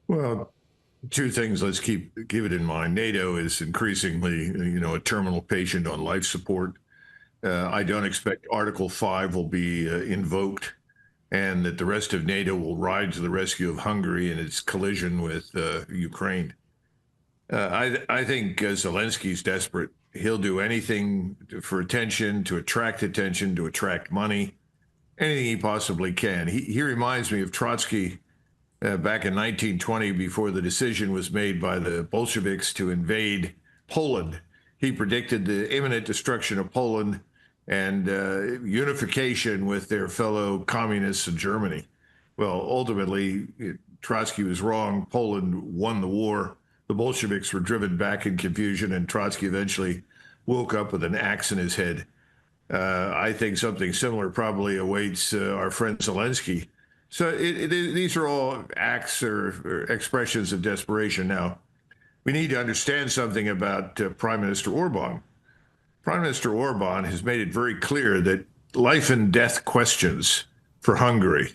Well, two things. Let's keep it in mind. NATO is increasingly, a terminal patient on life support. I don't expect Article 5 will be invoked and that the rest of NATO will ride to the rescue of Hungary in its collision with Ukraine. I think Zelensky's desperate. He'll do anything for attention, to attract money, anything he possibly can. He reminds me of Trotsky back in 1920, before the decision was made by the Bolsheviks to invade Poland. He predicted the imminent destruction of Poland and unification with their fellow communists in Germany. Well, ultimately, Trotsky was wrong. Poland won the war. The Bolsheviks were driven back in confusion, and Trotsky eventually woke up with an axe in his head. I think something similar probably awaits our friend Zelensky. So these are all acts or expressions of desperation. Now, we need to understand something about Prime Minister Orban. Prime Minister Orban has made it very clear that life and death questions for Hungary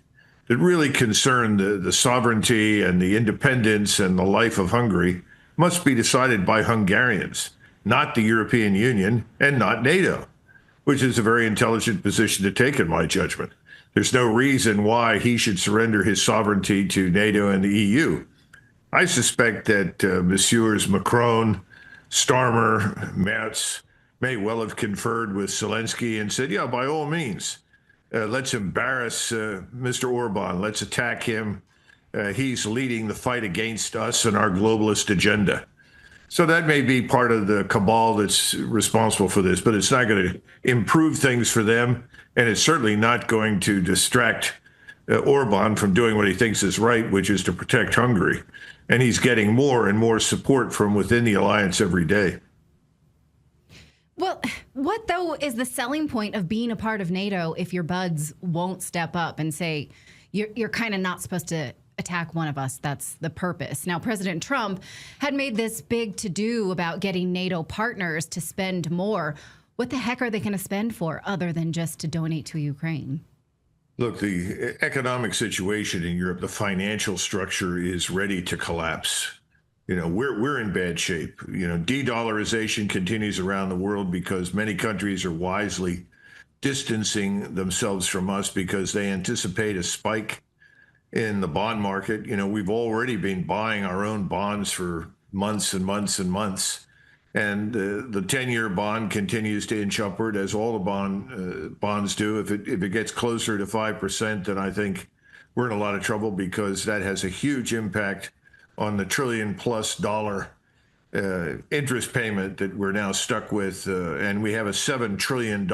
that really concern the sovereignty and the independence and the life of Hungary must be decided by Hungarians, not the European Union and not NATO, which is a very intelligent position to take, in my judgment. There's no reason why he should surrender his sovereignty to NATO and the EU. I suspect that Messieurs Macron, Starmer, Merz may well have conferred with Zelensky and said, yeah, by all means, let's embarrass Mr. Orban. Let's attack him. He's leading the fight against us and our globalist agenda. So that may be part of the cabal that's responsible for this, but it's not going to improve things for them. And it's certainly not going to distract Orban from doing what he thinks is right, which is to protect Hungary. And he's getting more and more support from within the alliance every day. Well, what, though, is the selling point of being a part of NATO if your buds won't step up and say, you're kind of not supposed to attack one of us? That's the purpose. Now, President Trump had made this big to-do about getting NATO partners to spend more. What the heck are they going to spend for other than just to donate to Ukraine? Look, the economic situation in Europe, the financial structure is ready to collapse. We're in bad shape. De-dollarization continues around the world because many countries are wisely distancing themselves from us because they anticipate a spike in the bond market. We've already been buying our own bonds for months and months and months. And the 10-year bond continues to inch upward, as all the bonds do. If it gets closer to 5%, then I think we're in a lot of trouble because that has a huge impact on the $1 trillion+ interest payment that we're now stuck with. And we have a $7 trillion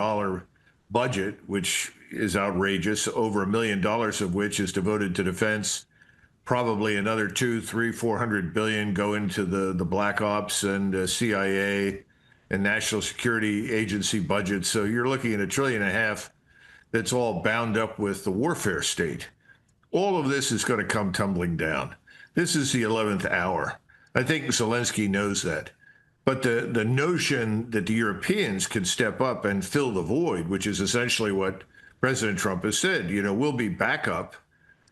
budget, which is outrageous, over $1 million of which is devoted to defense. Probably another 200, 300, 400 billion go into the Black Ops and CIA and National Security Agency budgets. So you're looking at $1.5 trillion that's all bound up with the warfare state. All of this is going to come tumbling down. This is the 11th hour. I think Zelensky knows that. But the notion that the Europeans can step up and fill the void, which is essentially what President Trump has said, we'll be backup.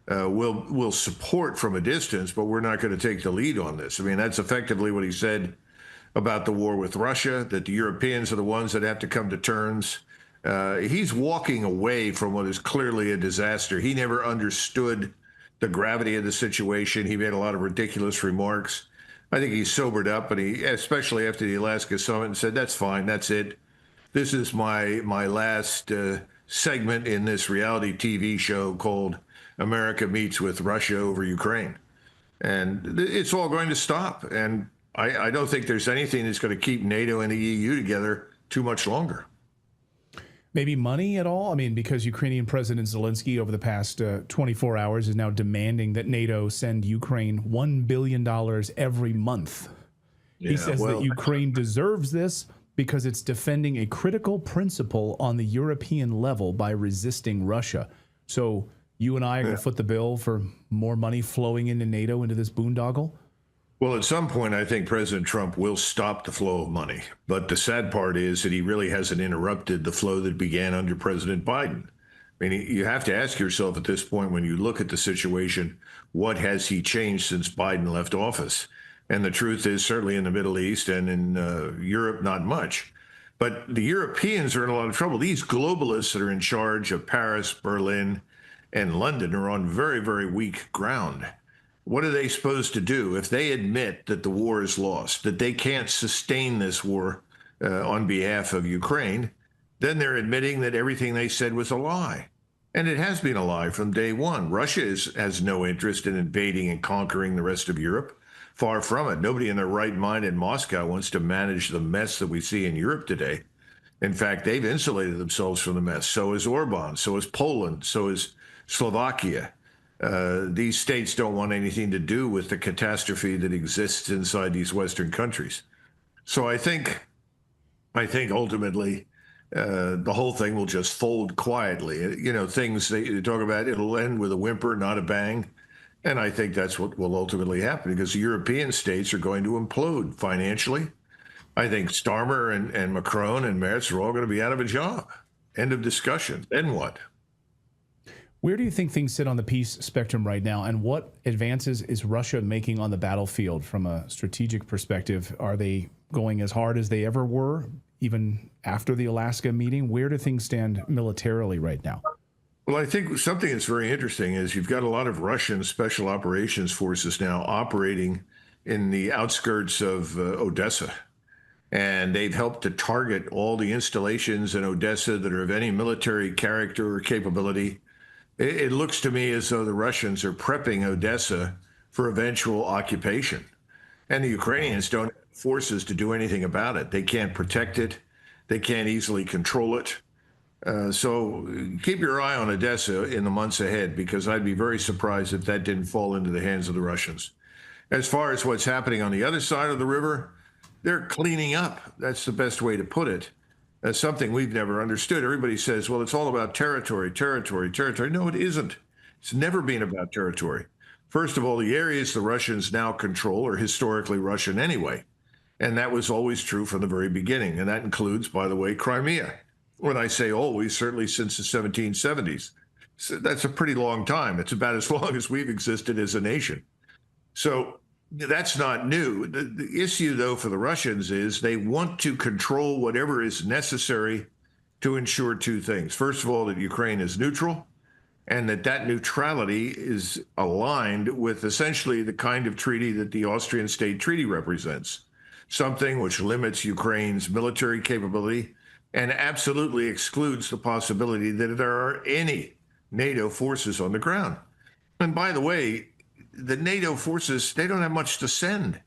We'll support from a distance, but we're not going to take the lead on this. I mean, that's effectively what he said about the war with Russia, that the Europeans are the ones that have to come to terms. He's walking away from what is clearly a disaster. He never understood the gravity of the situation. He made a lot of ridiculous remarks. I think he's sobered up, and he, especially after the Alaska summit, and said, that's fine, that's it. This is my last segment in this reality TV show called America Meets with Russia over Ukraine. And it's all going to stop. And I don't think there's anything that's going to keep NATO and the EU together too much longer. Maybe money at all? I mean, because Ukrainian President Zelensky over the past 24 hours is now demanding that NATO send Ukraine $1 billion every month. Yeah, he says that Ukraine deserves this because it's defending a critical principle on the European level by resisting Russia. So you and I are going to foot the bill for more money flowing into NATO, into this boondoggle? Well, at some point, I think President Trump will stop the flow of money. But the sad part is that he really hasn't interrupted the flow that began under President Biden. I mean, you have to ask yourself at this point, when you look at the situation, what has he changed since Biden left office? And the truth is, certainly in the Middle East and in Europe, not much. But the Europeans are in a lot of trouble. These globalists that are in charge of Paris, Berlin, and London are on very, very weak ground. What are they supposed to do if they admit that the war is lost, that they can't sustain this war on behalf of Ukraine? Then they're admitting that everything they said was a lie. And it has been a lie from day one. Russia has no interest in invading and conquering the rest of Europe. Far from it. Nobody in their right mind in Moscow wants to manage the mess that we see in Europe today. In fact, they've insulated themselves from the mess. So is Orban, so is Poland, so is Slovakia. These states don't want anything to do with the catastrophe that exists inside these Western countries. So I think ultimately the whole thing will just fold quietly. You know, things they talk about, it'll end with a whimper, not a bang. And I think that's what will ultimately happen, because the European states are going to implode financially. I think Starmer and Macron and Merz are all going to be out of a job. End of discussion. Then what? Where do you think things sit on the peace spectrum right now, and what advances is Russia making on the battlefield from a strategic perspective? Are they going as hard as they ever were, even after the Alaska meeting? Where do things stand militarily right now? Well, I think something that's very interesting is you've got a lot of Russian special operations forces now operating in the outskirts of Odessa. And they've helped to target all the installations in Odessa that are of any military character or capability. It looks to me as though the Russians are prepping Odessa for eventual occupation. And the Ukrainians don't have forces to do anything about it. They can't protect it. They can't easily control it. So keep your eye on Odessa in the months ahead, because I'd be very surprised if that didn't fall into the hands of the Russians. As far as what's happening on the other side of the river, they're cleaning up. That's the best way to put it. That's something we've never understood. Everybody says, well, it's all about territory, territory, territory. No, it isn't. It's never been about territory. First of all, the areas the Russians now control are historically Russian anyway. And that was always true from the very beginning. And that includes, by the way, Crimea. When I say always, certainly since the 1770s. So that's a pretty long time. It's about as long as we've existed as a nation. So that's not new. The issue, though, for the Russians is they want to control whatever is necessary to ensure two things. First of all, that Ukraine is neutral, and that neutrality is aligned with essentially the kind of treaty that the Austrian State Treaty represents, something which limits Ukraine's military capability and absolutely excludes the possibility that there are any NATO forces on the ground. And by the way, the NATO forces, they don't have much to send.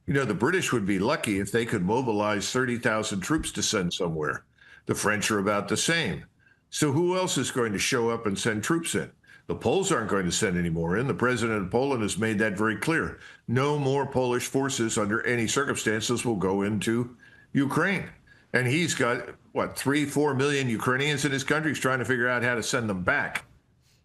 You know, the British would be lucky if they could mobilize 30,000 troops to send somewhere. The French are about the same. So who else is going to show up and send troops in? The Poles aren't going to send any more in. The president of Poland has made that very clear. No more Polish forces under any circumstances will go into Ukraine. And he's got, what, 3-4 million Ukrainians in his country. He's trying to figure out how to send them back.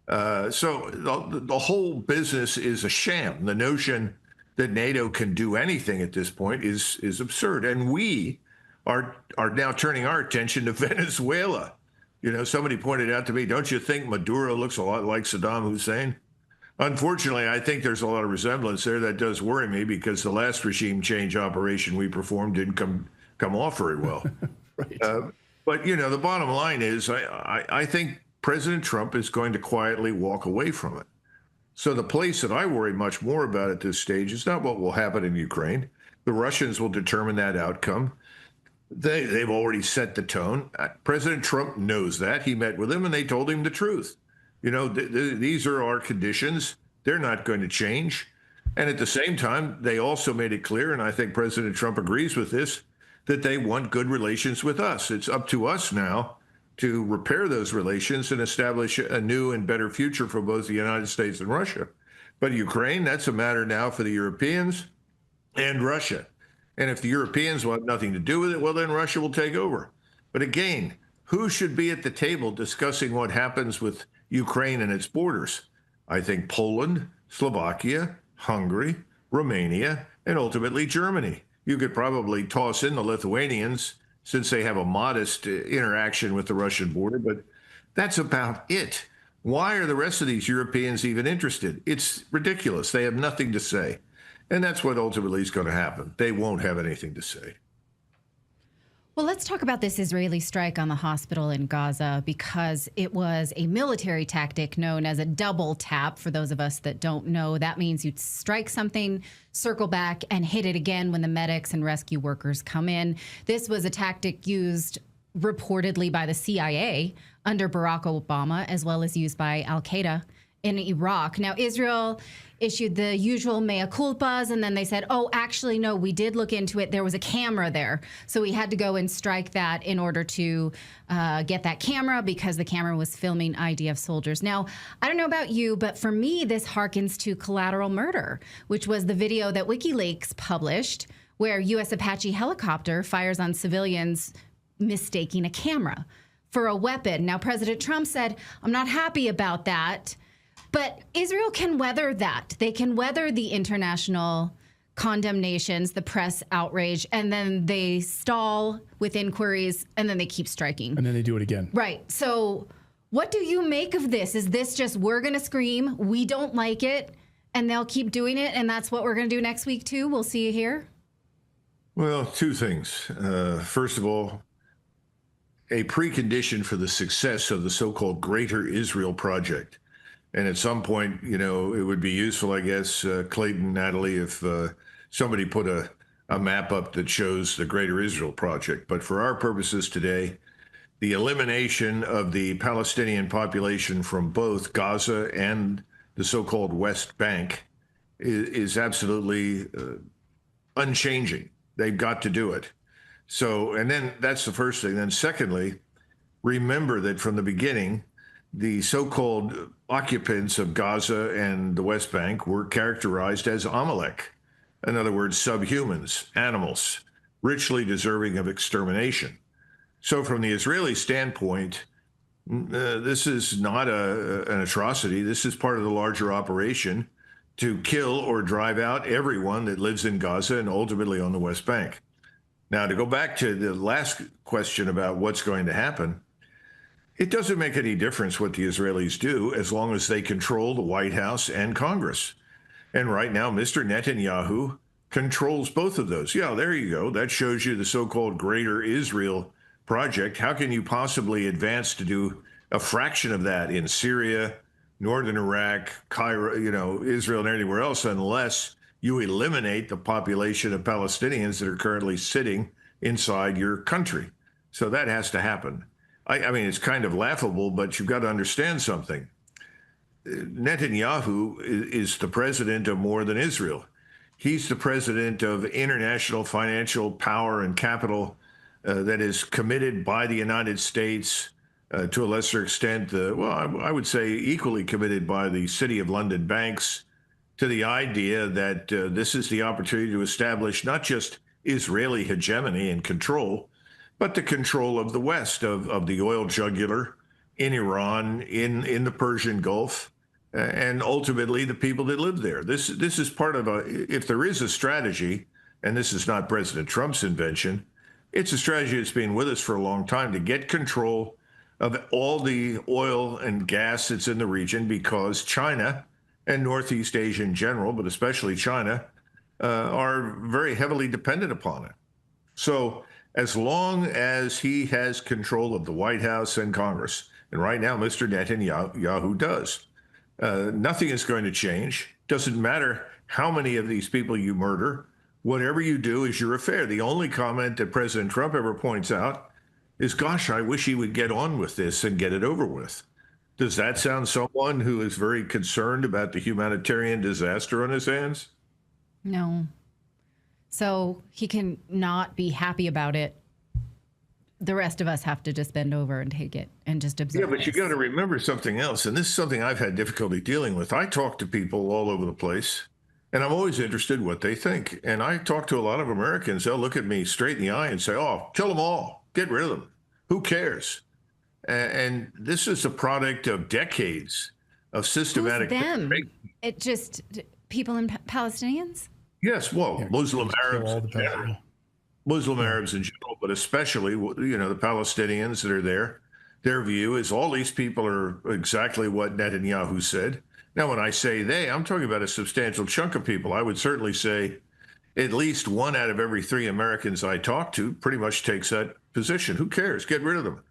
So the whole business is a sham. The notion that NATO can do anything at this point is absurd. And we are now turning our attention to Venezuela. You know, somebody pointed out to me, don't you think Maduro looks a lot like Saddam Hussein? Unfortunately, I think there's a lot of resemblance there. That does worry me, because the last regime change operation we performed didn't come off very well. Right. But, you know, the bottom line is I think President Trump is going to quietly walk away from it. So the place that I worry much more about at this stage is not what will happen in Ukraine. The Russians will determine that outcome. They've already set the tone. President Trump knows that. He met with him and they told him the truth. You know, these are our conditions. They're not going to change. And at the same time, they also made it clear, and I think President Trump agrees with this, that they want good relations with us. It's up to us now to repair those relations and establish a new and better future for both the United States and Russia. But Ukraine, that's a matter now for the Europeans and Russia. And if the Europeans want nothing to do with it, well, then Russia will take over. But again, who should be at the table discussing what happens with Ukraine and its borders? I think Poland, Slovakia, Hungary, Romania, and ultimately Germany. You could probably toss in the Lithuanians, since they have a modest interaction with the Russian border, but That's about it. Why are the rest of these Europeans even interested? It's ridiculous. They have nothing to say. And that's what ultimately is going to happen. They won't have anything to say. Well, let's talk about this Israeli strike on the hospital in Gaza, because it was a military tactic known as a double tap. For those of us that don't know, that means you strike something, circle back, and hit it again when the medics and rescue workers come in. This was a tactic used reportedly by the CIA under Barack Obama, as well as used by al-Qaeda in Iraq. Now, Israel issued the usual mea culpas, and then they said, oh, actually, no, we did look into it. There was a camera there. So we had to go and strike that in order to get that camera, because the camera was filming IDF soldiers. Now, I don't know about you, but for me, this harkens to collateral murder, which was the video that WikiLeaks published, where U.S. Apache helicopter fires on civilians mistaking a camera for a weapon. Now, President Trump said, I'm not happy about that. But Israel can weather that. They can weather the international condemnations, the press outrage, and then they stall with inquiries, and then they keep striking. And then they do it again. Right. So what do you make of this? Is this just, we're going to scream, we don't like it, and they'll keep doing it, and that's what we're going to do next week too? We'll see you here? Well, two things. First of all, a precondition for the success of the so-called Greater Israel Project. And at some point, you know, it would be useful, I guess, Clayton, Natalie, if somebody put a map up that shows the Greater Israel Project. But for our purposes today, the elimination of the Palestinian population from both Gaza and the so-called West Bank is absolutely unchanging. They've got to do it. So, and then that's the first thing. Then secondly, remember that from the beginning, the so-called occupants of Gaza and the West Bank were characterized as Amalek. In other words, subhumans, animals, richly deserving of extermination. So from the Israeli standpoint, this is not an atrocity. This is part of the larger operation to kill or drive out everyone that lives in Gaza and ultimately on the West Bank. Now, to go back to the last question about what's going to happen, it doesn't make any difference what the Israelis do as long as they control the White House and Congress. And right now, Mr. Netanyahu controls both of those. Yeah, there you go. That shows you the so-called Greater Israel Project. How can you possibly advance to do a fraction of that in Syria, northern Iraq, Cairo, you know, Israel, and anywhere else, unless you eliminate the population of Palestinians that are currently sitting inside your country? So that has to happen. I mean, it's kind of laughable, but you've got to understand something. Netanyahu is the president of more than Israel. He's the president of international financial power and capital that is committed by the United States, to a lesser extent, well, I would say equally committed by the City of London banks, to the idea that this is the opportunity to establish not just Israeli hegemony and control, but the control of the West, of the oil jugular in Iran, in the Persian Gulf, and ultimately the people that live there. This is part of if there is a strategy, and this is not President Trump's invention, it's a strategy that's been with us for a long time to get control of all the oil and gas that's in the region, because China and Northeast Asia in general, but especially China, are very heavily dependent upon it. So as long as he has control of the White House and Congress, and right now Mr. Netanyahu does, nothing is going to change. Doesn't matter how many of these people you murder. Whatever you do is your affair. The only comment that President Trump ever points out is, gosh, I wish he would get on with this and get it over with. Does that sound someone who is very concerned about the humanitarian disaster on his hands? No. So he can not be happy about it. The rest of us have to just bend over and take it and just observe. Yeah, but you got to remember something else. And this is something I've had difficulty dealing with. I talk to people all over the place, and I'm always interested in what they think. And I talk to a lot of Americans. They'll look at me straight in the eye and say, oh, kill them all. Get rid of them. Who cares? And this is a product of decades of systematic. Who's them? It just people and Palestinians? Yes, well, Muslim Arabs all the in general. Muslim Arabs in general, but especially, you know, the Palestinians that are there. Their view is all these people are exactly what Netanyahu said. Now, when I say they, I'm talking about a substantial chunk of people. I would certainly say at least one out of every three Americans I talk to pretty much takes that position. Who cares? Get rid of them.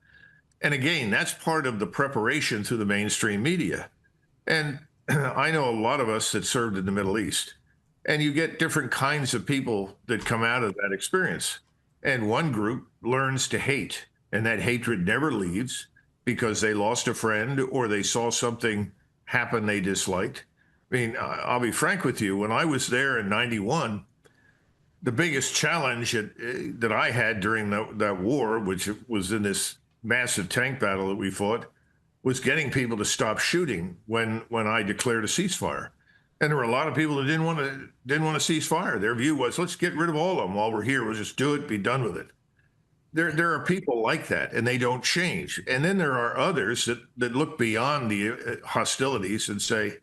And again, that's part of the preparation through the mainstream media. And I know a lot of us that served in the Middle East, and you get different kinds of people that come out of that experience. And one group learns to hate, and that hatred never leaves because they lost a friend or they saw something happen they disliked. I mean, I'll be frank with you. When I was there in 91, the biggest challenge that I had during that war, which was in this massive tank battle that we fought, was getting people to stop shooting when I declared a ceasefire. And there were a lot of people that didn't want to cease fire. Their view was, let's get rid of all of them while we're here. We'll just do it, be done with it. There are people like that, and they don't change. And then there are others that look beyond the hostilities and say,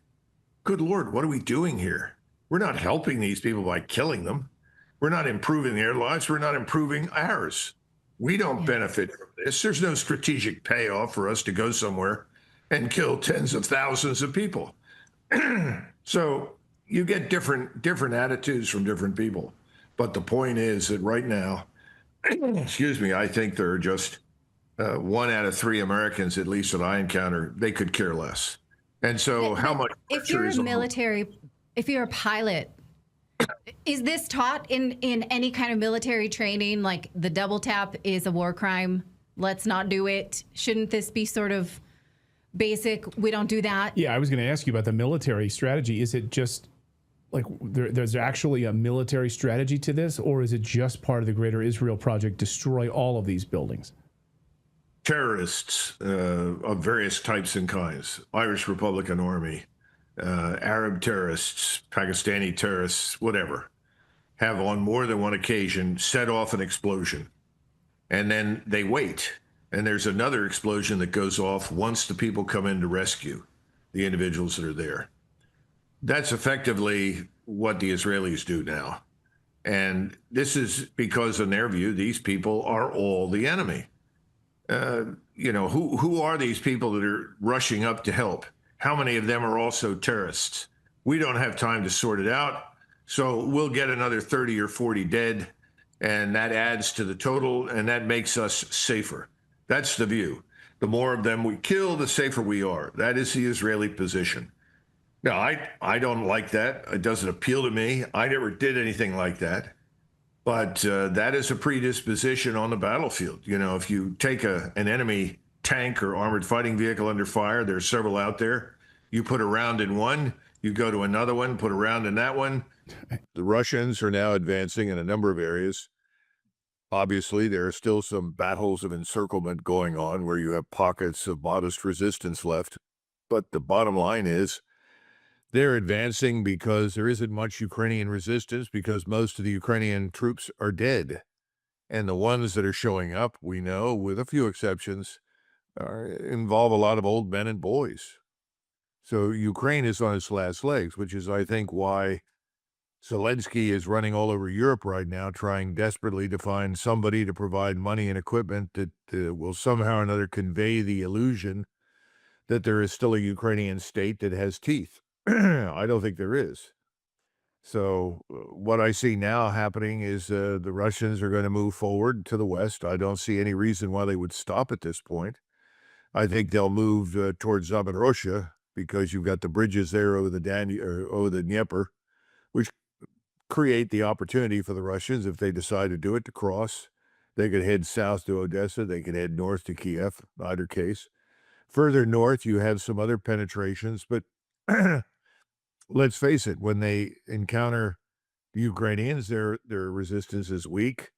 good Lord, what are we doing here? We're not helping these people by killing them. We're not improving their lives. We're not improving ours. We don't benefit from this. There's no strategic payoff for us to go somewhere and kill tens of thousands of people. So you get different attitudes from different people. But the point is that right now, excuse me, I think there are just one out of three Americans, at least that I encounter, they could care less. And so how much If you're pressure a is military, if you're a pilot, is this taught in any kind of military training? Like the double tap is a war crime. Let's not do it. Shouldn't this be sort of basic? We don't do that. Yeah, I was going to ask you about the military strategy. Is it just like there's actually a military strategy to this, or is it just part of the greater Israel project, destroy all of these buildings? terrorists of various types and kinds, Irish Republican Army, Arab terrorists, Pakistani terrorists, whatever, have on more than one occasion set off an explosion. And then they wait. And there's another explosion that goes off once the people come in to rescue the individuals that are there. That's effectively what the Israelis do now. And this is because, in their view, these people are all the enemy. Who are these people that are rushing up to help? How many of them are also terrorists? We don't have time to sort it out. So we'll get another 30 or 40 dead, and that adds to the total, and that makes us safer. That's the view. The more of them we kill, the safer we are. That is the Israeli position. Now, I don't like that. It doesn't appeal to me. I never did anything like that. But that is a predisposition on the battlefield. You know, if you take an enemy tank or armored fighting vehicle under fire, there's several out there. You put a round in one, you go to another one, put a round in that one. The Russians are now advancing in a number of areas. Obviously, there are still some battles of encirclement going on where you have pockets of modest resistance left. But the bottom line is, they're advancing because there isn't much Ukrainian resistance, because most of the Ukrainian troops are dead. And the ones that are showing up, we know, with a few exceptions, involve a lot of old men and boys. So Ukraine is on its last legs, which is, I think, why Zelensky is running all over Europe right now, trying desperately to find somebody to provide money and equipment that will somehow or another convey the illusion that there is still a Ukrainian state that has teeth. I don't think there is. So what I see now happening is the Russians are going to move forward to the west. I don't see any reason why they would stop at this point. I think they'll move towards Zaporozhye because you've got the bridges there over the over the Dnieper, which create the opportunity for the Russians, if they decide to do it, to cross. They could head south to Odessa. They could head north to Kiev, either case. Further north, you have some other penetrations, but let's face it, when they encounter the Ukrainians, their resistance is weak,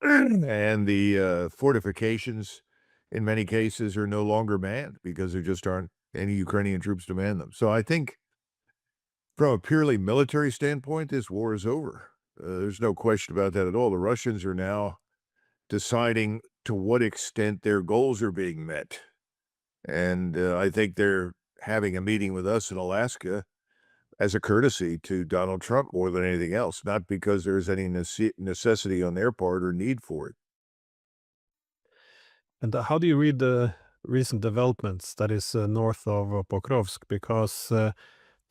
and the fortifications, in many cases, are no longer manned because there just aren't any Ukrainian troops to man them. So I think from a purely military standpoint, this war is over. There's no question about that at all. The Russians are now deciding to what extent their goals are being met. And I think they're having a meeting with us in Alaska as a courtesy to Donald Trump more than anything else, not because there's any necessity on their part or need for it. And how do you read the recent developments that is north of Pokrovsk, because the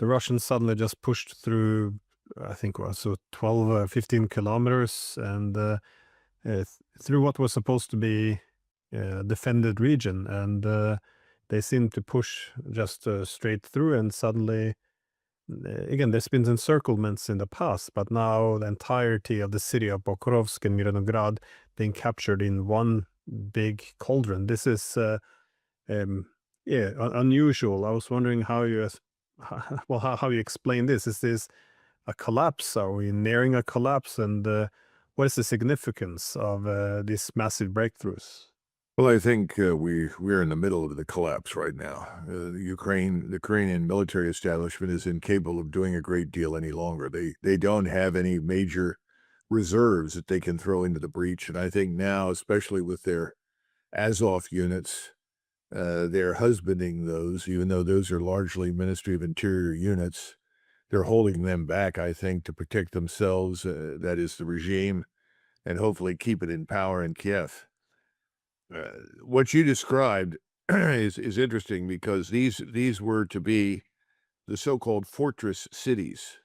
Russians suddenly just pushed through, I think it was 12, 15 kilometers, and through what was supposed to be a defended region, and they seemed to push just straight through, and suddenly, again, there's been encirclements in the past, but now the entirety of the city of Pokrovsk and Mironograd being captured in one big cauldron. This is um, yeah, unusual. I was wondering how you, well, how you explain this. Is this a collapse? Are we nearing a collapse? And what is the significance of these massive breakthroughs? Well, I think we're in the middle of the collapse right now. The Ukrainian military establishment is incapable of doing a great deal any longer. They don't have any major reserves that they can throw into the breach, and I think now, especially with their Azov units, they're husbanding those, even though those are largely Ministry of Interior units. They're holding them back, I think, to protect themselves, that is the regime, and hopefully keep it in power in Kiev. What you described is interesting because these were to be the so-called fortress cities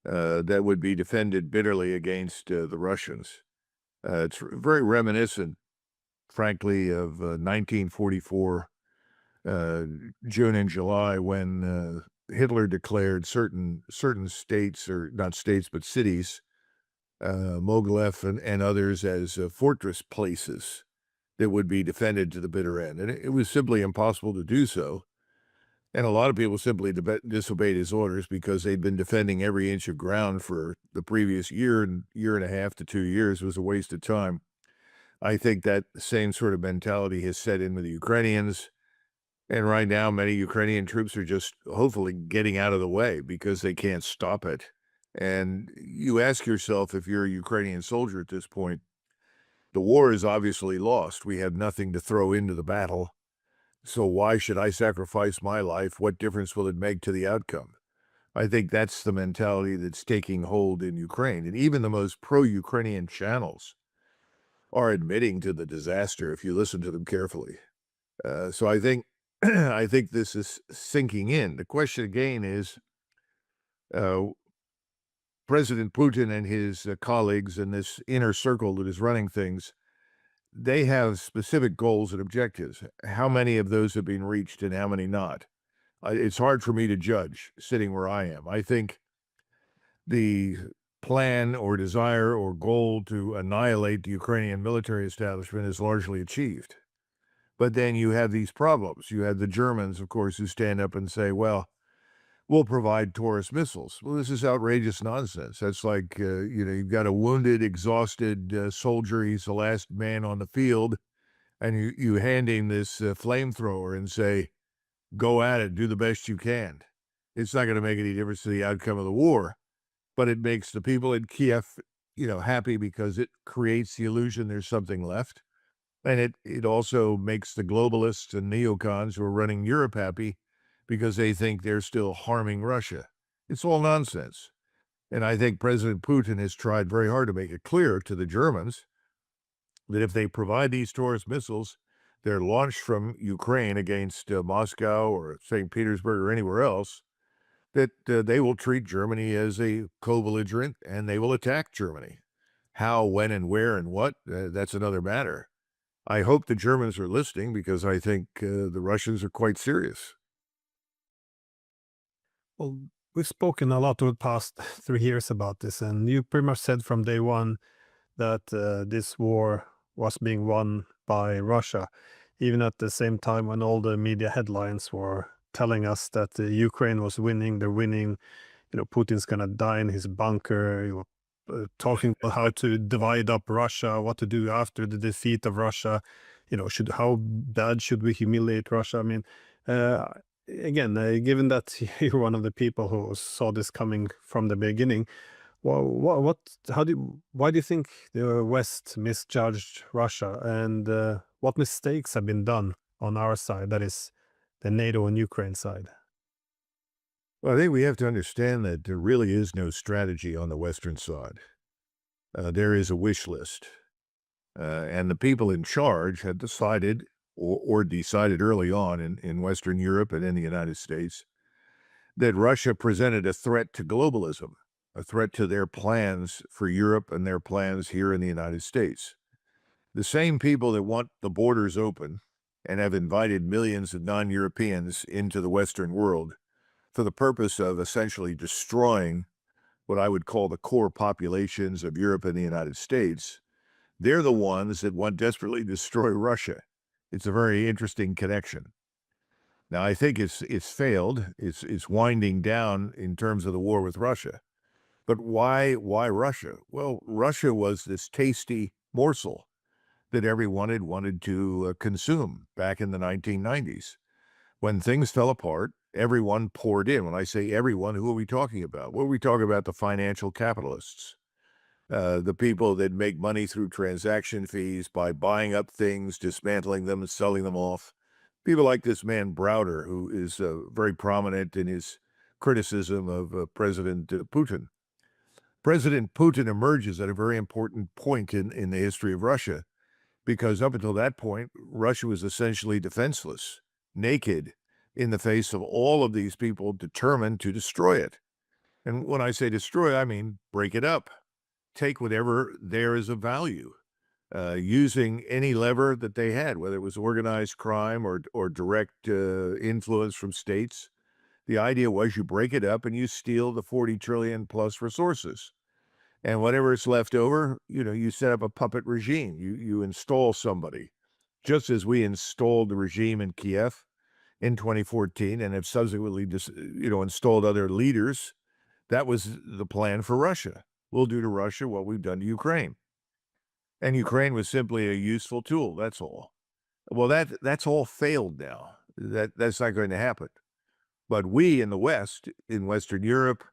that would be defended bitterly against the Russians. It's very reminiscent, frankly, of 1944, June and July, when Hitler declared certain states, or not states but cities, Mogilev and others, as fortress places that would be defended to the bitter end. And it was simply impossible to do so. And a lot of people simply disobeyed his orders because they'd been defending every inch of ground for the previous year and a half to 2 years. It was a waste of time. I think that same sort of mentality has set in with the Ukrainians. And right now, many Ukrainian troops are just hopefully getting out of the way because they can't stop it. And you ask yourself, if you're a Ukrainian soldier at this point, the war is obviously lost. We have nothing to throw into the battle. So why should I sacrifice my life? What difference will it make to the outcome? I think that's the mentality that's taking hold in Ukraine. And even the most pro-Ukrainian channels are admitting to the disaster if you listen to them carefully. So I think I think this is sinking in. The question again is, President Putin and his colleagues in this inner circle that is running things, they have specific goals and objectives. How many of those have been reached and how many not? It's hard for me to judge sitting where I am. I think the plan or desire or goal to annihilate the Ukrainian military establishment is largely achieved. But then you have these problems. You have the Germans, of course, who stand up and say, well, we'll provide Taurus missiles. Well, this is outrageous nonsense. That's like, you've got a wounded, exhausted soldier. He's the last man on the field. And you hand him this flamethrower and say, go at it, do the best you can. It's not going to make any difference to the outcome of the war, but it makes the people in Kiev, happy because it creates the illusion there's something left. And it also makes the globalists and neocons who are running Europe happy because they think they're still harming Russia. It's all nonsense. And I think President Putin has tried very hard to make it clear to the Germans that if they provide these Taurus missiles, they're launched from Ukraine against Moscow or St. Petersburg or anywhere else, that they will treat Germany as a co-belligerent and they will attack Germany. How, when, and where, and what, that's another matter. I hope the Germans are listening because I think the Russians are quite serious. Well, we've spoken a lot over the past 3 years about this, and you pretty much said from day one that this war was being won by Russia, even at the same time when all the media headlines were telling us that Ukraine was winning, they're winning, Putin's gonna die in his bunker, talking about how to divide up Russia, what to do after the defeat of Russia, how bad should we humiliate Russia? I mean, again, given that you're one of the people who saw this coming from the beginning, well, why do you think the West misjudged Russia, and what mistakes have been done on our side, that is the NATO and Ukraine side? Well, I think we have to understand that there really is no strategy on the Western side. There is a wish list. And the people in charge had decided or decided early on in Western Europe and in the United States that Russia presented a threat to globalism, a threat to their plans for Europe and their plans here in the United States. The same people that want the borders open and have invited millions of non-Europeans into the Western world for the purpose of essentially destroying what I would call the core populations of Europe and the United States, they're the ones that want desperately to destroy Russia. It's a very interesting connection. Now, I think it's failed. It's winding down in terms of the war with Russia. But why Russia? Well, Russia was this tasty morsel that everyone had wanted to consume back in the 1990s. When things fell apart, everyone poured in. When I say everyone, who are we talking about? Well, we talk about the financial capitalists, the people that make money through transaction fees by buying up things, dismantling them, and selling them off. People like this man Browder, who is very prominent in his criticism of President Putin. President Putin emerges at a very important point in the history of Russia, because up until that point, Russia was essentially defenseless, naked, in the face of all of these people determined to destroy it. And when I say destroy, I mean break it up, take whatever there is of value, using any lever that they had, whether it was organized crime or direct influence from states. The idea was you break it up and you steal the 40 trillion plus resources. And whatever is left over, you set up a puppet regime. You install somebody, just as we installed the regime in Kiev in 2014 and have subsequently installed other leaders. That was the plan for Russia. We'll do to Russia what we've done to Ukraine. And Ukraine was simply a useful tool, that's all. Well, that's all failed now. That's not going to happen. But we in the West, in Western Europe,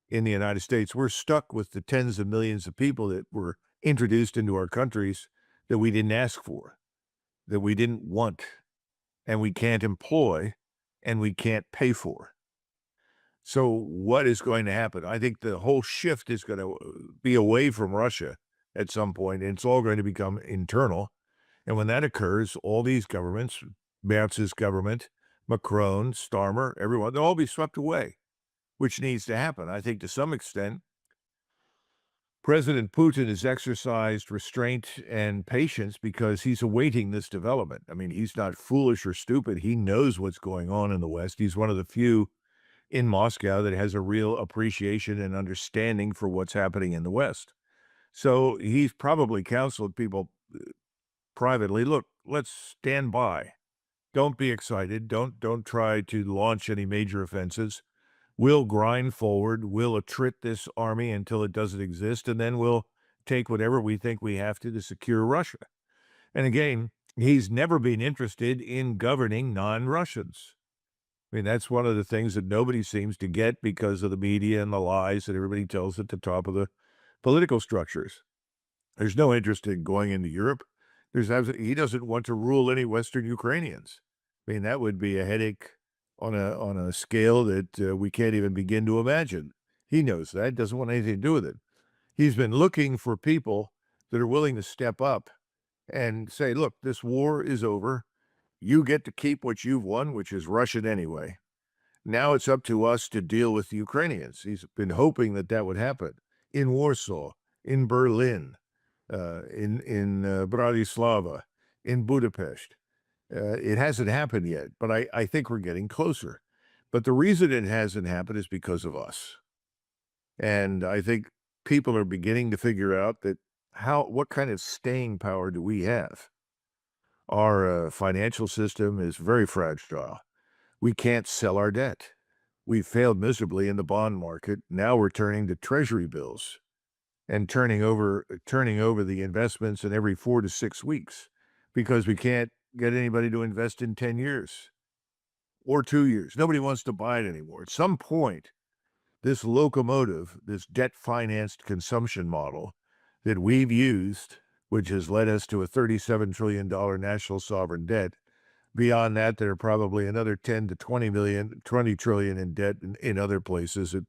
in the United States, we're stuck with the tens of millions of people that were introduced into our countries that we didn't ask for, that we didn't want, and we can't employ, and we can't pay for. So what is going to happen? I think the whole shift is going to be away from Russia at some point, and it's all going to become internal. And when that occurs, all these governments, Merz's government, Macron, Starmer, everyone, they'll all be swept away, which needs to happen. I think to some extent, President Putin has exercised restraint and patience because he's awaiting this development. I mean, he's not foolish or stupid. He knows what's going on in the West. He's one of the few in Moscow that has a real appreciation and understanding for what's happening in the West. So he's probably counseled people privately, look, let's stand by. Don't be excited. Don't try to launch any major offenses. We'll grind forward. We'll attrit this army until it doesn't exist, and then we'll take whatever we think we have to secure Russia. And again, he's never been interested in governing non-Russians. I mean, that's one of the things that nobody seems to get because of the media and the lies that everybody tells at the top of the political structures. There's no interest in going into Europe. He doesn't want to rule any Western Ukrainians. I mean, that would be a headache on a scale that we can't even begin to imagine. He knows that, doesn't want anything to do with it. He's been looking for people that are willing to step up and say, look, this war is over. You get to keep what you've won, which is Russian anyway. Now it's up to us to deal with the Ukrainians. He's been hoping that would happen in Warsaw, in Berlin, in Bratislava, in Budapest. It hasn't happened yet, but I think we're getting closer. But the reason it hasn't happened is because of us. And I think people are beginning to figure out that what kind of staying power do we have? Our financial system is very fragile. We can't sell our debt. We failed miserably in the bond market. Now we're turning to treasury bills and turning over the investments in every 4 to 6 weeks because we can't get anybody to invest in 10 years or 2 years. Nobody wants to buy it anymore. At some point, this locomotive, this debt-financed consumption model that we've used, which has led us to a $37 trillion national sovereign debt. Beyond that, there are probably another 10 to 20 trillion in debt in other places that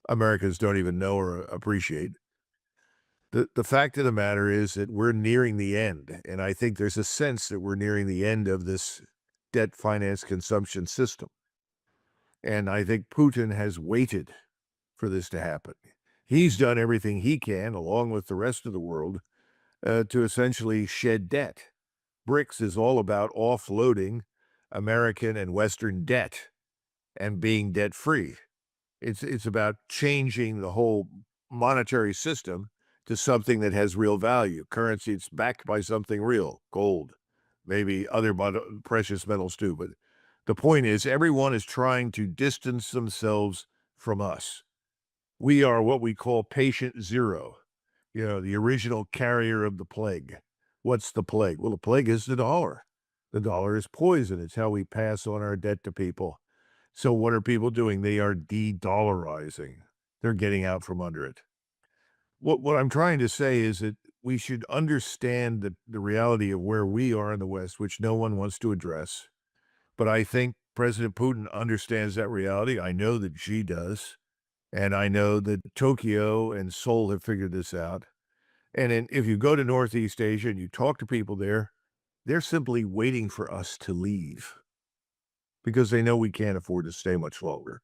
Americans don't even know or appreciate. The fact of the matter is that we're nearing the end, and I think there's a sense that we're nearing the end of this debt finance consumption system. And I think Putin has waited for this to happen. He's done everything he can, along with the rest of the world, to essentially shed debt. BRICS is all about offloading American and Western debt and being debt free. It's about changing the whole monetary system to something that has real value. Currency that's backed by something real, gold, maybe other precious metals too. But the point is, everyone is trying to distance themselves from us. We are what we call patient zero, the original carrier of the plague. What's the plague? Well, the plague is the dollar. The dollar is poison. It's how we pass on our debt to people. So what are people doing? They are de-dollarizing. They're getting out from under it. What I'm trying to say is that we should understand the reality of where we are in the West, which no one wants to address. But I think President Putin understands that reality. I know that Xi does. And I know that Tokyo and Seoul have figured this out. And if you go to Northeast Asia and you talk to people there, they're simply waiting for us to leave because they know we can't afford to stay much longer.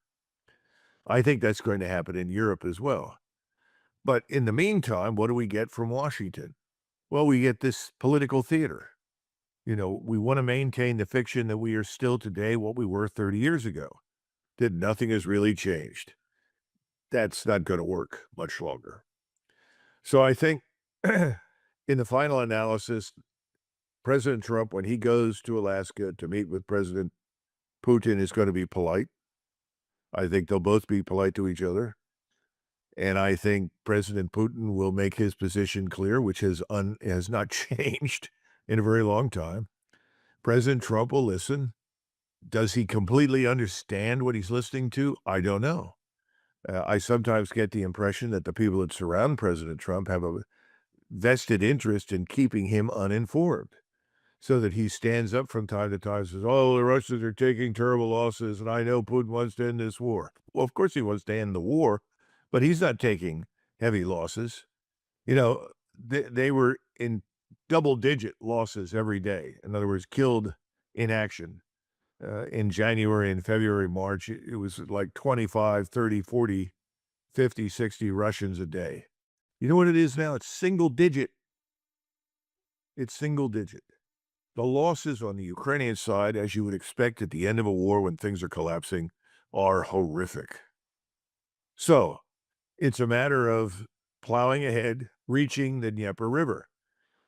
I think that's going to happen in Europe as well. But in the meantime, what do we get from Washington? Well, we get this political theater. We want to maintain the fiction that we are still today what we were 30 years ago, that nothing has really changed. That's not going to work much longer. So I think in the final analysis, President Trump, when he goes to Alaska to meet with President Putin, is going to be polite. I think they'll both be polite to each other. And I think President Putin will make his position clear, which has not changed in a very long time. President Trump will listen. Does he completely understand what he's listening to? I don't know. I sometimes get the impression that the people that surround President Trump have a vested interest in keeping him uninformed, so that he stands up from time to time and says, oh, the Russians are taking terrible losses, and I know Putin wants to end this war. Well, of course he wants to end the war, but he's not taking heavy losses. They were in double-digit losses every day. In other words, killed in action. In January and February, March, it was like 25, 30, 40, 50, 60 Russians a day. You know what it is now? It's single digit. It's single digit. The losses on the Ukrainian side, as you would expect at the end of a war when things are collapsing, are horrific. So it's a matter of plowing ahead, reaching the Dnieper River.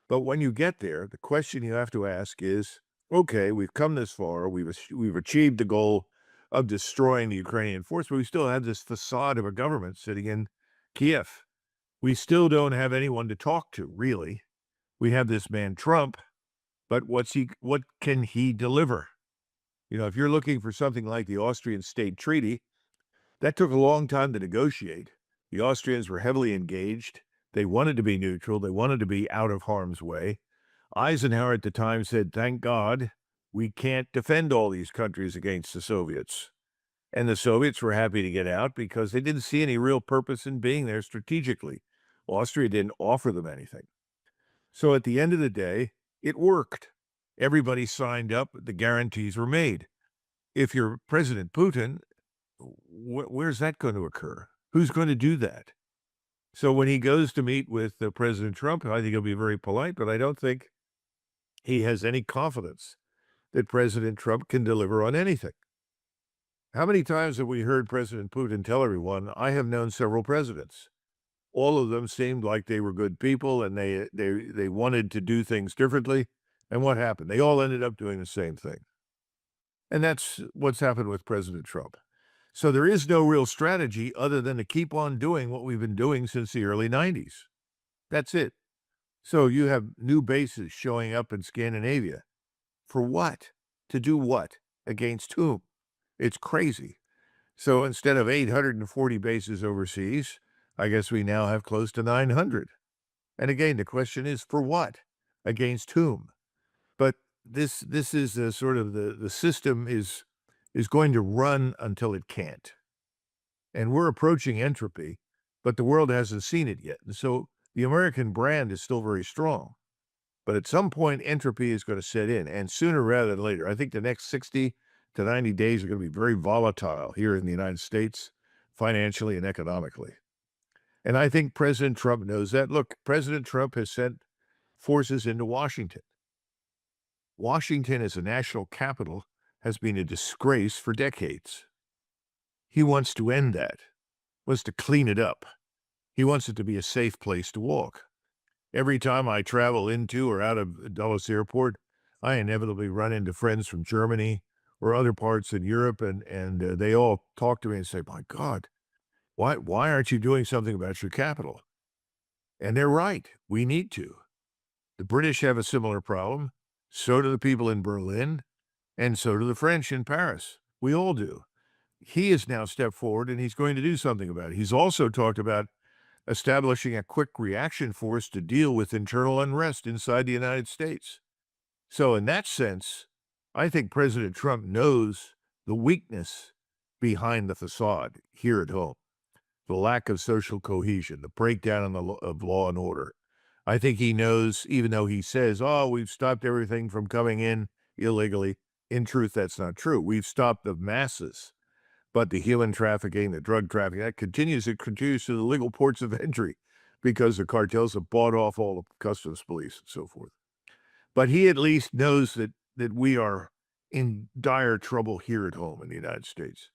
But when you get there, the question you have to ask is, okay, we've come this far. We've achieved the goal of destroying the Ukrainian force, but we still have this facade of a government sitting in Kiev. We still don't have anyone to talk to, really. We have this man Trump, but what can he deliver? If you're looking for something like the Austrian State Treaty, that took a long time to negotiate. The Austrians were heavily engaged. They wanted to be neutral. They wanted to be out of harm's way. Eisenhower at the time said, thank God we can't defend all these countries against the Soviets. And the Soviets were happy to get out because they didn't see any real purpose in being there strategically. Austria didn't offer them anything. So at the end of the day, it worked. Everybody signed up. The guarantees were made. If you're President Putin, where's that going to occur? Who's going to do that? So when he goes to meet with President Trump, I think he'll be very polite, but I don't think he has any confidence that President Trump can deliver on anything. How many times have we heard President Putin tell everyone, I have known several presidents. All of them seemed like they were good people and they wanted to do things differently. And what happened? They all ended up doing the same thing. And that's what's happened with President Trump. So there is no real strategy other than to keep on doing what we've been doing since the early 90s. That's it. So you have new bases showing up in Scandinavia. For what? To do what? Against whom? It's crazy. So instead of 840 bases overseas, I guess we now have close to 900. And again, the question is, for what? Against whom? But this is sort of the system is going to run until it can't. And we're approaching entropy, but the world hasn't seen it yet. And so the American brand is still very strong. But at some point, entropy is going to set in, and sooner rather than later. I think the next 60 to 90 days are going to be very volatile here in the United States, financially and economically. And I think President Trump knows that. Look, President Trump has sent forces into Washington. Washington as a national capital has been a disgrace for decades. He wants to end that, wants to clean it up. He wants it to be a safe place to walk. Every time I travel into or out of Dulles Airport, I inevitably run into friends from Germany or other parts in Europe, and they all talk to me and say, "My God, why aren't you doing something about your capital?" And they're right. We need to. The British have a similar problem. So do the people in Berlin, and so do the French in Paris. We all do. He has now stepped forward, and he's going to do something about it. He's also talked about establishing a quick reaction force to deal with internal unrest inside the United States. So in that sense, I think President Trump knows the weakness behind the facade here at home, the lack of social cohesion, the breakdown of law and order. I think he knows, even though he says, "Oh, we've stopped everything from coming in illegally." In truth, that's not true. We've stopped the masses. But the human trafficking, the drug trafficking, that continues. It continues to the legal ports of entry because the cartels have bought off all the customs police and so forth. But he at least knows that we are in dire trouble here at home in the United States.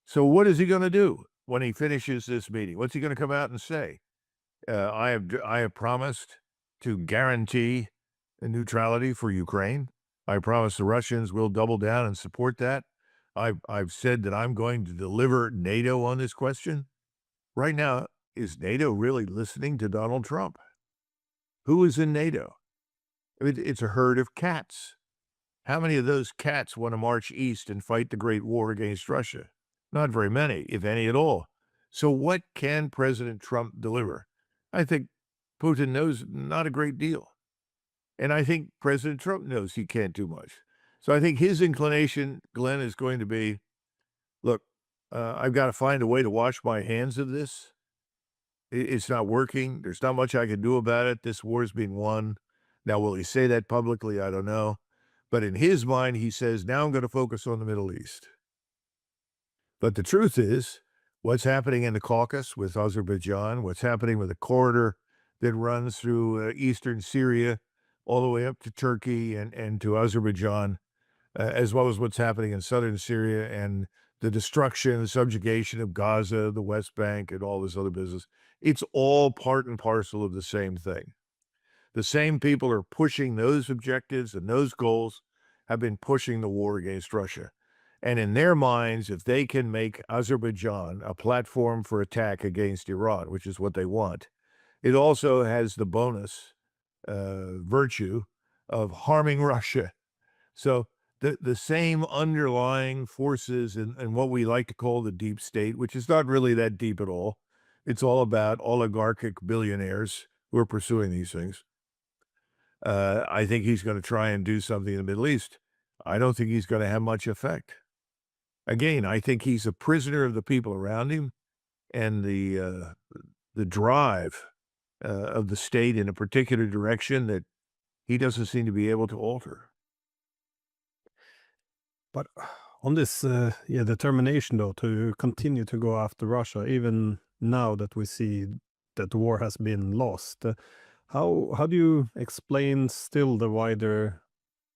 So what is he going to do when he finishes this meeting? What's he going to come out and say? I have promised to guarantee neutrality for Ukraine. I promise the Russians will double down and support that. I've said that I'm going to deliver NATO on this question. Right now, is NATO really listening to Donald Trump? Who is in NATO? It's a herd of cats. How many of those cats want to march east and fight the great war against Russia? Not very many, if any at all. So what can President Trump deliver? I think Putin knows not a great deal. And I think President Trump knows he can't do much. So I think his inclination, Glenn, is going to be, look, I've got to find a way to wash my hands of this. It's not working. There's not much I can do about it. This war's been won. Now, will he say that publicly? I don't know. But in his mind, he says, now I'm going to focus on the Middle East. But the truth is, what's happening in the Caucasus with Azerbaijan, what's happening with the corridor that runs through eastern Syria all the way up to Turkey and to Azerbaijan, as well as what's happening in southern Syria and the destruction, the subjugation of Gaza, the West Bank, and all this other business. It's all part and parcel of the same thing. The same people are pushing those objectives and those goals have been pushing the war against Russia. And in their minds, if they can make Azerbaijan a platform for attack against Iran, which is what they want, it also has the bonus virtue of harming Russia. So the same underlying forces in what we like to call the deep state, which is not really that deep at all. It's all about oligarchic billionaires who are pursuing these things. I think he's going to try and do something in the Middle East. I don't think he's going to have much effect. Again, I think he's a prisoner of the people around him and the drive of the state in a particular direction that he doesn't seem to be able to alter. But on this determination, though, to continue to go after Russia, even now that we see that the war has been lost, how do you explain still the wider,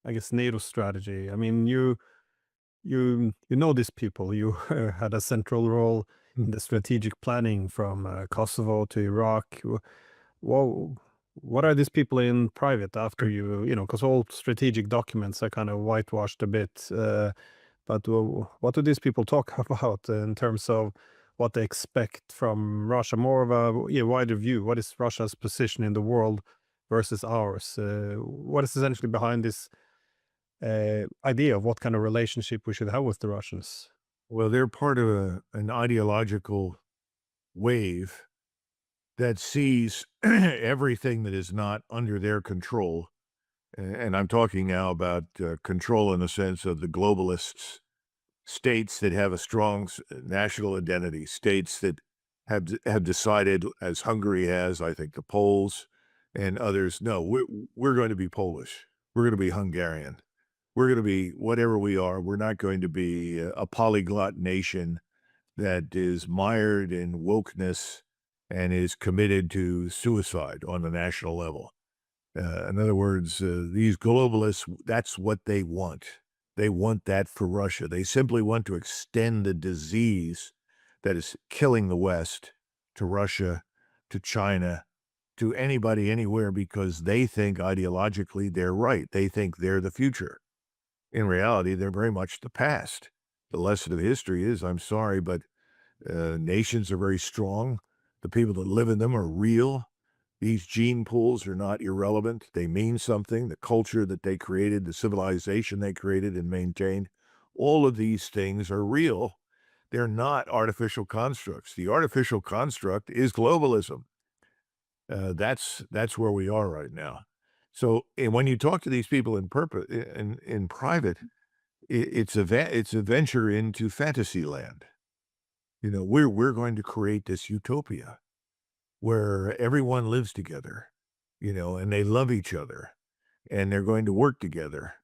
I guess, NATO strategy? I mean, you know these people. You had a central role in the strategic planning from Kosovo to Iraq. Well, what are these people in private after because all strategic documents are kind of whitewashed a bit. But what do these people talk about in terms of what they expect from Russia? More of a wider view. What is Russia's position in the world versus ours? What is essentially behind this idea of what kind of relationship we should have with the Russians? Well, they're part of an ideological wave that sees everything that is not under their control. And I'm talking now about control in the sense of the globalists, states that have a strong national identity, states that have decided, as Hungary has, I think the Poles and others, no, we're going to be Polish. We're going to be Hungarian. We're going to be whatever we are. We're not going to be a polyglot nation that is mired in wokeness and is committed to suicide on the national level. In other words, these globalists, that's what they want. They want that for Russia. They simply want to extend the disease that is killing the West to Russia, to China, to anybody, anywhere, because they think ideologically they're right. They think they're the future. In reality, they're very much the past. The lesson of history is, I'm sorry, but nations are very strong. The people that live in them are real. These gene pools are not irrelevant. They mean something. The culture that they created, the civilization they created and maintained, all of these things are real. They're not artificial constructs. The artificial construct is globalism. That's where we are right now. So, and when you talk to these people in private, it's a venture into fantasy land. You know, we're going to create this utopia where everyone lives together, you know, and they love each other, and they're going to work together,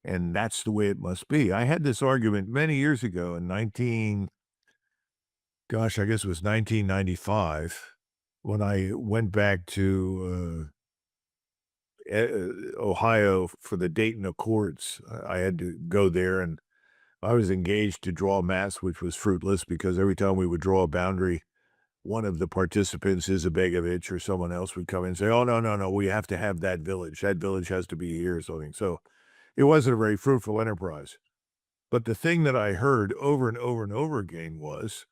and that's the way it must be. I had this argument many years ago in I guess it was 1995, when I went back to Ohio for the Dayton Accords. I had to go there, and I was engaged to draw maps, which was fruitless because every time we would draw a boundary, one of the participants, Izabegovich or someone else, would come in and say, "Oh, no, no, no, we have to have that village. That village has to be here," or something. So it wasn't a very fruitful enterprise. But the thing that I heard over and over and over again was,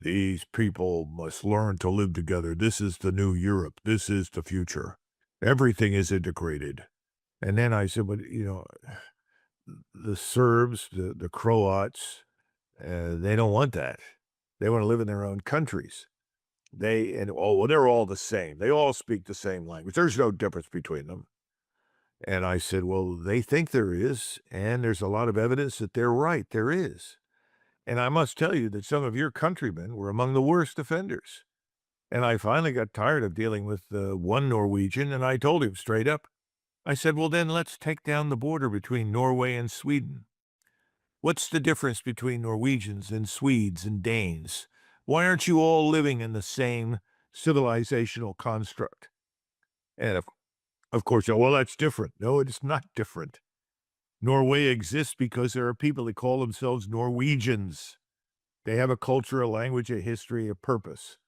these people must learn to live together. This is the new Europe. This is the future. Everything is integrated. And then I said, but, you know, the Serbs, the Croats, they don't want that. They want to live in their own countries. Well, they're all the same. They all speak the same language. There's no difference between them. And I said, well, they think there is, and there's a lot of evidence that they're right. There is. And I must tell you that some of your countrymen were among the worst offenders. And I finally got tired of dealing with one Norwegian, and I told him straight up, I said, well, then let's take down the border between Norway and Sweden. What's the difference between Norwegians and Swedes and Danes? Why aren't you all living in the same civilizational construct? And of course, well, that's different. No, it's not different. Norway exists because there are people that call themselves Norwegians. They have a culture, a language, a history, a purpose.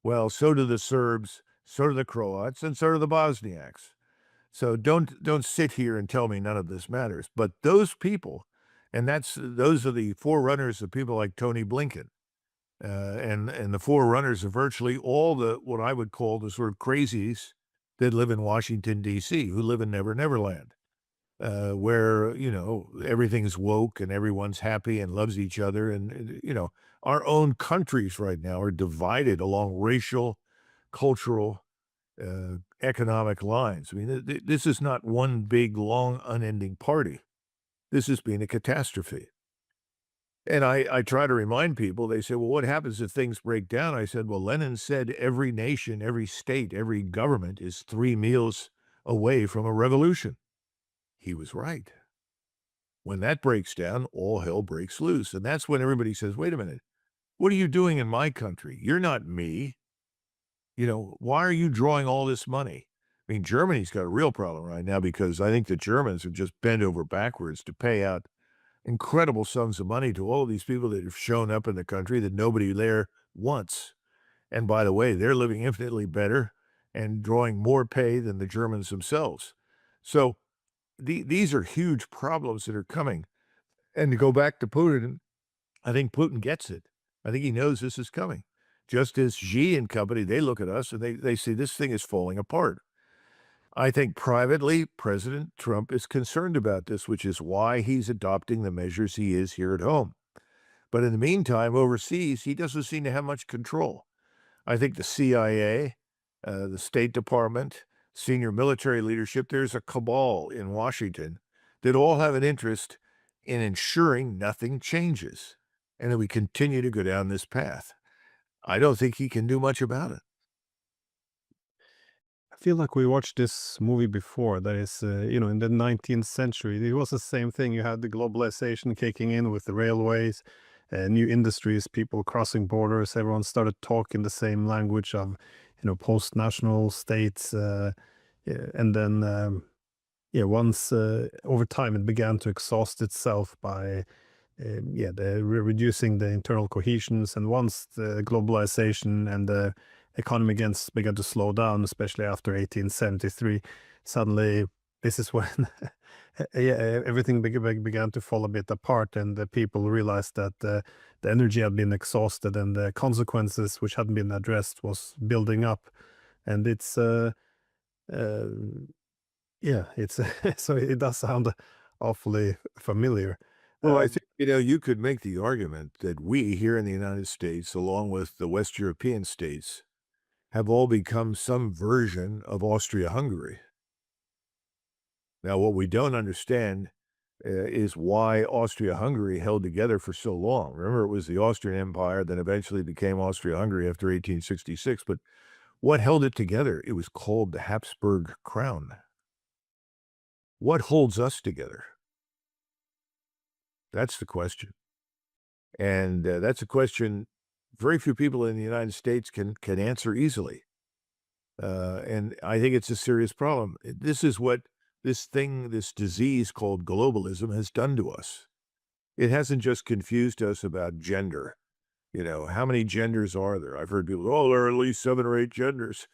Well, so do the Serbs, so do the Croats, and so do the Bosniaks. So don't sit here and tell me none of this matters. But those people, and those are the forerunners of people like Tony Blinken, and the forerunners of virtually all the what I would call the sort of crazies that live in Washington, D.C., who live in Never Never Land, where, you know, everything's woke and everyone's happy and loves each other. And, you know, our own countries right now are divided along racial, cultural, economic lines. I mean, this is not one big, long, unending party. This has been a catastrophe. And I try to remind people, they say, well, what happens if things break down? I said, well, Lenin said every nation, every state, every government is 3 meals away from a revolution. He was right. When that breaks down, all hell breaks loose. And that's when everybody says, wait a minute, what are you doing in my country? You're not me. You know, why are you drawing all this money? I mean, Germany's got a real problem right now because I think the Germans are just bent over backwards to pay out incredible sums of money to all of these people that have shown up in the country that nobody there wants. And by the way, they're living infinitely better and drawing more pay than the Germans themselves. So these are huge problems that are coming. And to go back to Putin, I think Putin gets it. I think he knows this is coming. Just as Xi and company, they look at us and they see this thing is falling apart. I think privately, President Trump is concerned about this, which is why he's adopting the measures he is here at home. But in the meantime, overseas, he doesn't seem to have much control. I think the CIA, the State Department, senior military leadership, there's a cabal in Washington that all have an interest in ensuring nothing changes and that we continue to go down this path. I don't think he can do much about it. I feel like we watched this movie before. That is, in the 19th century, it was the same thing. You had the globalization kicking in with the railways, new industries, people crossing borders. Everyone started talking the same language of, post-national states. Yeah, and then, once over time, it began to exhaust itself by reducing the internal cohesions. And once the globalization and the economy began to slow down, especially after 1873, suddenly this is when everything began to fall a bit apart, and the people realized that the energy had been exhausted, and the consequences which hadn't been addressed was building up. And it's uh, yeah, it's so it does sound awfully familiar. Well, I Uh, think, you could make the argument that we here in the United States, along with the West European states, have all become some version of Austria-Hungary. Now, what we don't understand is why Austria-Hungary held together for so long. Remember, it was the Austrian Empire, then eventually became Austria-Hungary after 1866. But what held it together? It was called the Habsburg crown. What holds us together? That's the question. And that's a question very few people in the United States can answer easily. And I think it's a serious problem. This is what this disease called globalism has done to us. It hasn't just confused us about gender. How many genders are there? I've heard people, oh, there are at least 7 or 8 genders.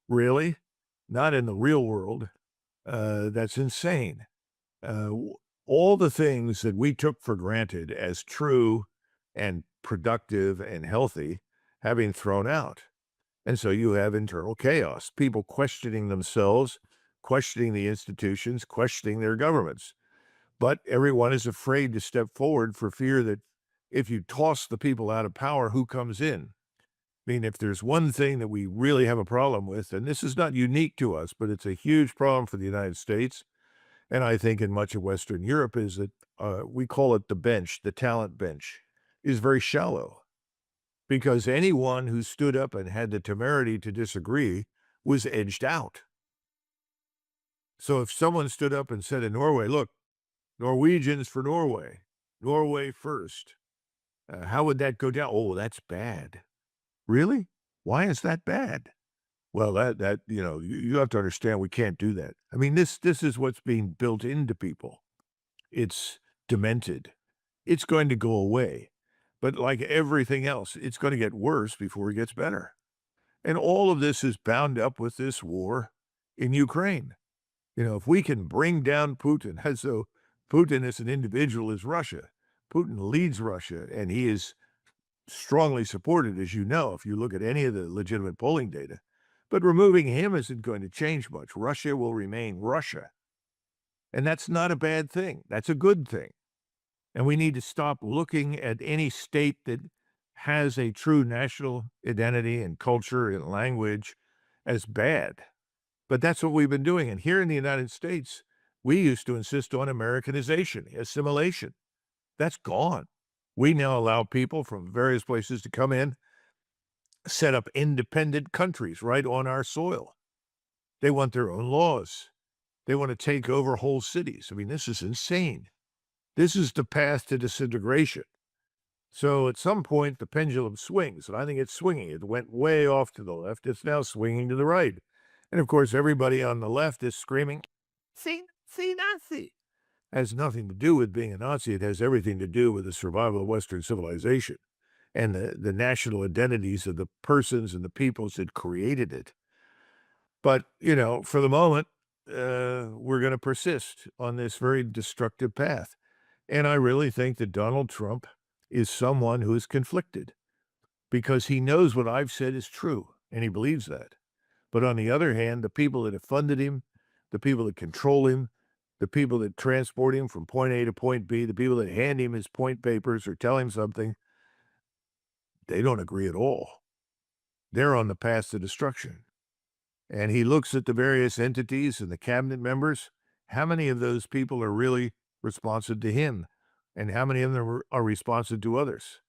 Really? Not in the real world. That's insane. All the things that we took for granted as true and productive and healthy have been thrown out. And so you have internal chaos, people questioning themselves, questioning the institutions, questioning their governments. But everyone is afraid to step forward for fear that if you toss the people out of power, who comes in? I mean, if there's one thing that we really have a problem with, and this is not unique to us, but it's a huge problem for the United States, and I think in much of Western Europe, is that we call it the bench, the talent bench, is very shallow because anyone who stood up and had the temerity to disagree was edged out. So if someone stood up and said in Norway, look, Norwegians for Norway, Norway first, how would that go down? Oh, that's bad. Really? Why is that bad? Well, you have to understand we can't do that. I mean, this is what's being built into people. It's demented. It's going to go away. But like everything else, it's going to get worse before it gets better. And all of this is bound up with this war in Ukraine. If we can bring down Putin, as though Putin as an individual is Russia, Putin leads Russia, and he is strongly supported, as you know, if you look at any of the legitimate polling data. But removing him isn't going to change much. Russia will remain Russia. And that's not a bad thing. That's a good thing. And we need to stop looking at any state that has a true national identity and culture and language as bad. But that's what we've been doing. And here in the United States, we used to insist on Americanization, assimilation. That's gone. We now allow people from various places to come in, set up independent countries right on our soil. They want their own laws. They want to take over whole cities. I mean, this is insane. This is the path to disintegration. So at some point, the pendulum swings, and I think it's swinging. It went way off to the left. It's now swinging to the right. And of course, everybody on the left is screaming, see Nazi. Has nothing to do with being a Nazi. It has everything to do with the survival of Western civilization and the national identities of the persons and the peoples that created it. But, for the moment, we're going to persist on this very destructive path. And I really think that Donald Trump is someone who is conflicted because he knows what I've said is true, and he believes that. But on the other hand, the people that have funded him, the people that control him, the people that transport him from point A to point B, the people that hand him his point papers or tell him something, they don't agree at all. They're on the path to destruction. And he looks at the various entities and the cabinet members. How many of those people are really responsive to him? And how many of them are responsive to others?